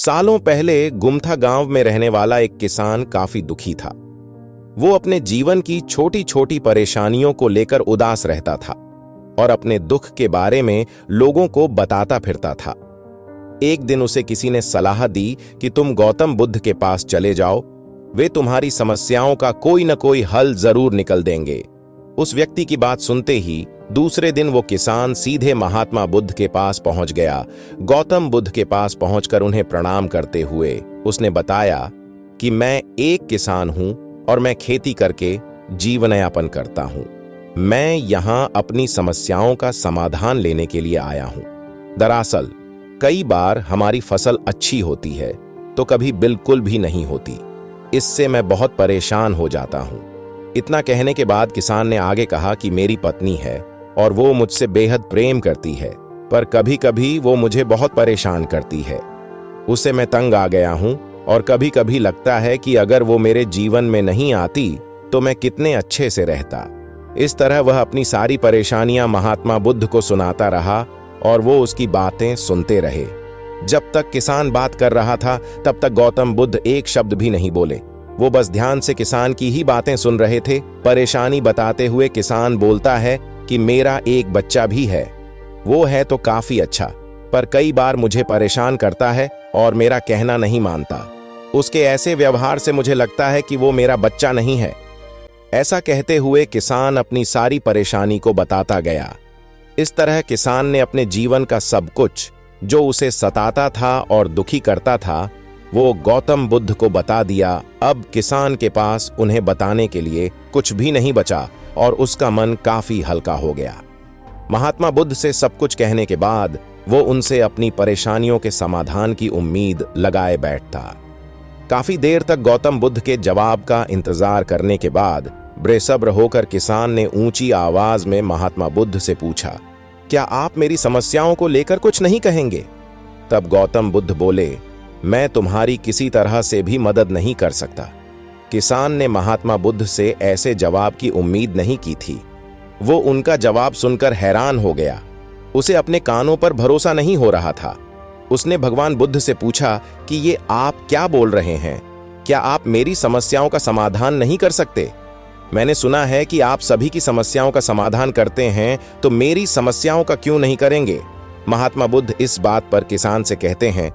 सालों पहले गुमथा गांव में रहने वाला एक किसान काफी दुखी था। वो अपने जीवन की छोटी छोटी परेशानियों को लेकर उदास रहता था और अपने दुख के बारे में लोगों को बताता फिरता था। एक दिन उसे किसी ने सलाह दी कि तुम गौतम बुद्ध के पास चले जाओ, वे तुम्हारी समस्याओं का कोई न कोई हल जरूर निकल देंगे। उस व्यक्ति की बात सुनते ही दूसरे दिन वो किसान सीधे महात्मा बुद्ध के पास पहुंच गया। गौतम बुद्ध के पास पहुंचकर उन्हें प्रणाम करते हुए उसने बताया कि मैं एक किसान हूं और मैं खेती करके जीवन यापन करता हूं। मैं यहां अपनी समस्याओं का समाधान लेने के लिए आया हूं। दरअसल कई बार हमारी फसल अच्छी होती है तो कभी बिल्कुल भी नहीं होती। इससे मैं बहुत परेशान हो जाता हूं। इतना कहने के बाद किसान ने आगे कहा कि मेरी पत्नी है और वो मुझसे बेहद प्रेम करती है, पर कभी कभी वो मुझे बहुत परेशान करती है। उससे मैं तंग आ गया हूं और कभी कभी लगता है कि अगर वो मेरे जीवन में नहीं आती तो मैं कितने अच्छे से रहता। इस तरह वह अपनी सारी परेशानियां महात्मा बुद्ध को सुनाता रहा और वो उसकी बातें सुनते रहे। जब तक किसान बात कर रहा था तब तक गौतम बुद्ध एक शब्द भी नहीं बोले। वो बस ध्यान से किसान की ही बातें सुन रहे थे। परेशानी बताते हुए किसान बोलता है कि मेरा एक बच्चा भी है, वो है तो काफी अच्छा, पर कई बार मुझे परेशान करता है और मेरा कहना नहीं मानता। उसके ऐसे व्यवहार से मुझे लगता है कि वो मेरा बच्चा नहीं है। ऐसा कहते हुए किसान अपनी सारी परेशानी को बताता गया। इस तरह किसान ने अपने जीवन का सब कुछ जो उसे सताता था और दुखी करता था वो गौतम बुद्ध को बता दिया। अब किसान के पास उन्हें बताने के लिए कुछ भी नहीं बचा और उसका मन काफी हल्का हो गया। महात्मा बुद्ध से सब कुछ कहने के बाद वो उनसे अपनी परेशानियों के समाधान की उम्मीद लगाए बैठता। काफी देर तक गौतम बुद्ध के जवाब का इंतजार करने के बाद बेसब्र होकर किसान ने ऊंची आवाज में महात्मा बुद्ध से पूछा, क्या आप मेरी समस्याओं को लेकर कुछ नहीं कहेंगे? तब गौतम बुद्ध बोले, मैं तुम्हारी किसी तरह से भी मदद नहीं कर सकता। किसान ने महात्मा बुद्ध से ऐसे जवाब की उम्मीद नहीं की थी। वो उनका जवाब सुनकर हैरान हो गया। उसे अपने कानों पर भरोसा नहीं हो रहा था। उसने भगवान बुद्ध से पूछा कि ये आप क्या बोल रहे हैं? क्या आप मेरी समस्याओं का समाधान नहीं कर सकते? मैंने सुना है कि आप सभी की समस्याओं का समाधान करते हैं, तो मेरी समस्याओं का क्यों नहीं करेंगे? महात्मा बुद्ध इस बात पर किसान से कहते हैं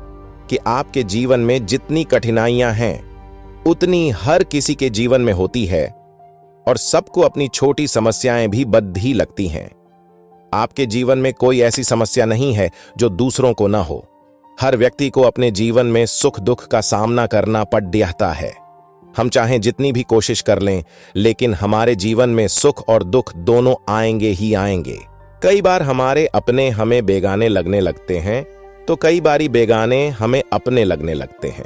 कि आपके जीवन में जितनी कठिनाइयां हैं उतनी हर किसी के जीवन में होती है और सबको अपनी छोटी समस्याएं भी बद्ध ही लगती हैं। आपके जीवन में कोई ऐसी समस्या नहीं है जो दूसरों को ना हो। हर व्यक्ति को अपने जीवन में सुख दुख का सामना करना पड़ जाता है। हम चाहें जितनी भी कोशिश कर लें, लेकिन हमारे जीवन में सुख और दुख दोनों आएंगे ही आएंगे। कई बार हमारे अपने हमें बेगाने लगने लगते हैं तो कई बारी बेगाने हमें अपने लगने लगते हैं।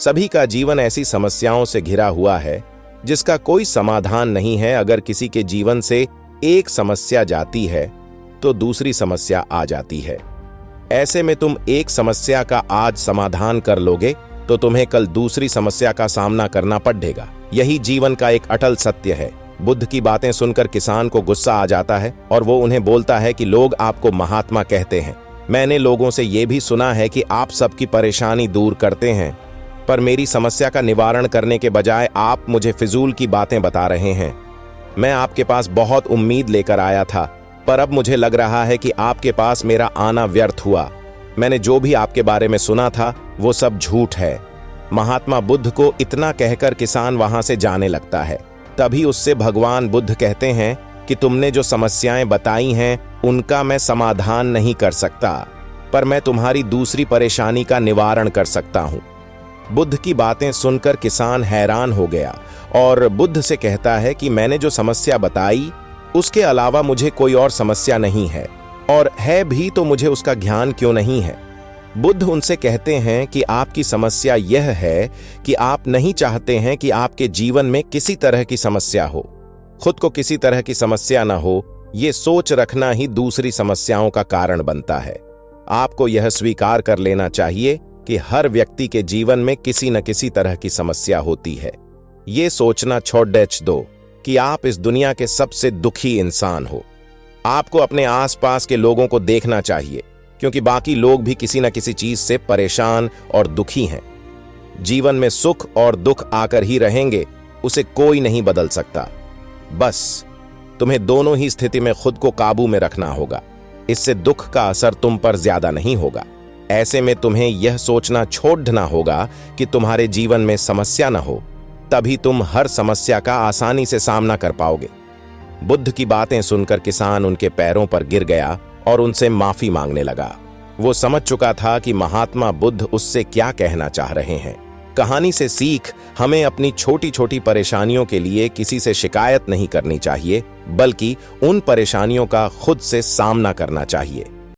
सभी का जीवन ऐसी समस्याओं से घिरा हुआ है जिसका कोई समाधान नहीं है। अगर किसी के जीवन से एक समस्या जाती है तो दूसरी समस्या आ जाती है। ऐसे में तुम एक समस्या का आज समाधान कर लोगे तो तुम्हें कल दूसरी समस्या का सामना करना पड़ेगा। यही जीवन का एक अटल सत्य है। बुद्ध की बातें सुनकर किसान को गुस्सा आ जाता है और वो उन्हें बोलता है कि लोग आपको महात्मा कहते हैं। मैंने लोगों से ये भी सुना है कि आप सबकी परेशानी दूर करते हैं, पर मेरी समस्या का निवारण करने के बजाय आप मुझे फिजूल की बातें बता रहे हैं। मैं आपके पास बहुत उम्मीद लेकर आया था, पर अब मुझे लग रहा है कि आपके पास मेरा आना व्यर्थ हुआ। मैंने जो भी आपके बारे में सुना था वो सब झूठ है। महात्मा बुद्ध को इतना कहकर किसान वहां से जाने लगता है। तभी उससे भगवान बुद्ध कहते हैं कि तुमने जो समस्याएं बताई हैं उनका मैं समाधान नहीं कर सकता, पर मैं तुम्हारी दूसरी परेशानी का निवारण कर सकता हूं। बुद्ध की बातें सुनकर किसान हैरान हो गया और बुद्ध से कहता है कि मैंने जो समस्या बताई उसके अलावा मुझे कोई और समस्या नहीं है, और है भी तो मुझे उसका ज्ञान क्यों नहीं है? बुद्ध उनसे कहते हैं कि आपकी समस्या यह है कि आप नहीं चाहते हैं कि आपके जीवन में किसी तरह की समस्या हो। खुद को किसी तरह की समस्या ना हो, ये सोच रखना ही दूसरी समस्याओं का कारण बनता है। आपको यह स्वीकार कर लेना चाहिए कि हर व्यक्ति के जीवन में किसी न किसी तरह की समस्या होती है। ये सोचना छोड़ दो कि आप इस दुनिया के सबसे दुखी इंसान हो। आपको अपने आसपास के लोगों को देखना चाहिए। क्योंकि बाकी लोग भी किसी न किसी चीज से परेशान और दुखी हैं। जीवन में सुख और दुख आकर ही रहेंगे, उसे कोई नहीं बदल सकता। बस तुम्हें दोनों ही स्थिति में खुद को काबू में रखना होगा। इससे दुख का असर तुम पर ज्यादा नहीं होगा। ऐसे में तुम्हें यह सोचना छोड़ देना होगा कि तुम्हारे जीवन में समस्या न हो, तभी तुम हर समस्या का आसानी से सामना कर पाओगे। बुद्ध की बातें सुनकर किसान उनके पैरों पर गिर गया और उनसे माफी मांगने लगा। वो समझ चुका था कि महात्मा बुद्ध उससे क्या कहना चाह रहे हैं। कहानी से सीख, हमें अपनी छोटी छोटी परेशानियों के लिए किसी से शिकायत नहीं करनी चाहिए, बल्कि उन परेशानियों का खुद से सामना करना चाहिए।